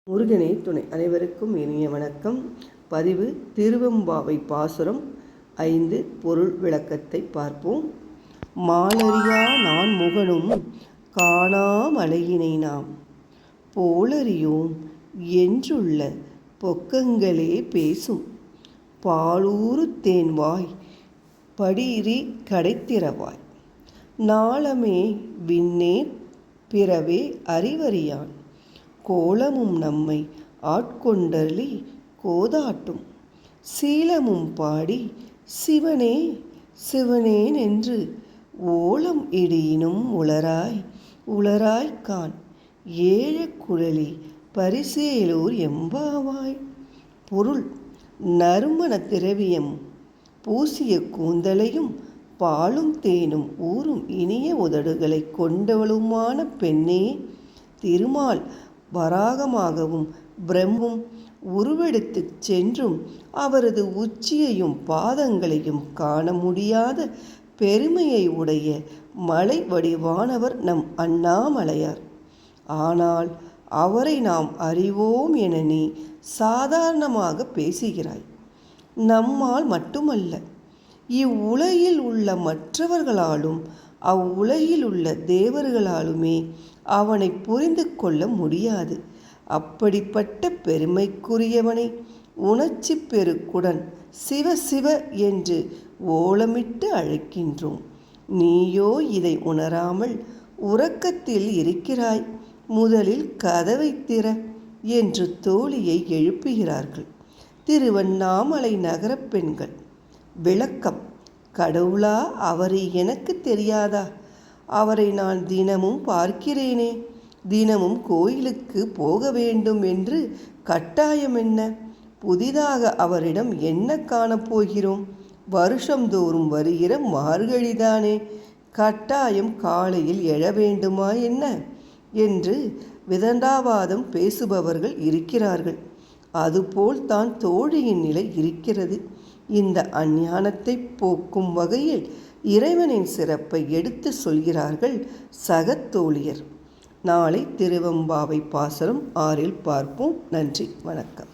முருகனே துணை. அனைவருக்கும் இனிய வணக்கம். பதிவு திருவெம்பாவை பாசுரம் 5 பொருள் விளக்கத்தை பார்ப்போம். மாலறியா நான் முகனும் காணா மலையினை நாம் போலறியோம் என்றுள்ள பொக்கங்களே பேசும் பாலூரு தேன்வாய் படியிரி கடைத்திறவாய் நாளமே விண்ணே பிறவே அறிவறியான் கோலமும் நம்மை ஆட்கொண்டருளி கோதாட்டும் சீலமும் பாடி சிவனே சிவனேன் என்று ஓலம் இடியினும் உளராய் கான் ஏழ குழலி பரிசேலூர் எம்பாவாய். பொருள்: நறுமண திரவியம் பூசிய கூந்தலையும் பாலும் தேனும் ஊறும் இனிய உதடுகளை கொண்டவளுமான பெண்ணே, திருமால் வராகமாகவும் பிரம்மும் உருவெடுத்துச் சென்றும் அவரது உச்சியையும் பாதங்களையும் காண முடியாத பெருமையை உடைய மலை வடிவானவர் நம் அண்ணாமலையார். ஆனால் அவரை நாம் அறிவோம் என நீ சாதாரணமாக பேசுகிறாய். நம்மால் மட்டுமல்ல, இவ்வுலகில் உள்ள மற்றவர்களாலும் அவ்வுலகில் உள்ள தேவர்களாலுமே அவனை புரிந்து கொள்ள முடியாது. அப்படிப்பட்ட பெருமைக்குரியவனை உணர்ச்சி பெருக்குடன் சிவ சிவ என்று ஓலமிட்டு அழைக்கின்றோம். நீயோ இதை உணராமல் உறக்கத்தில் இருக்கிறாய். முதலில் கதவை திற என்று தோழியை எழுப்புகிறார்கள் திருவண்ணாமலை நகரப் பெண்கள். விளக்கம்: கடவுளா? அவரை எனக்கு தெரியாதா? அவரை நான் தினமும் பார்க்கிறேனே. தினமும் கோயிலுக்கு போக வேண்டும் என்று கட்டாயம் என்ன? புதிதாக அவரிடம் என்ன காணப்போகிறோம்? வருஷந்தோறும் வருகிற மார்கழிதானே, கட்டாயம் காலையில் எழ வேண்டுமா என்ன என்று விதண்டாவாதம் பேசுபவர்கள் இருக்கிறார்கள். அதுபோல் தான் தோழியின் நிலை இருக்கிறது. இந்த அஞ்ஞானத்தை போக்கும் வகையில் இறைவனின் சிறப்பை எடுத்து சொல்கிறார்கள் சகத்தோழியர். நாளை திருவெம்பாவை பாசுரம் 6 பார்ப்போம். நன்றி, வணக்கம்.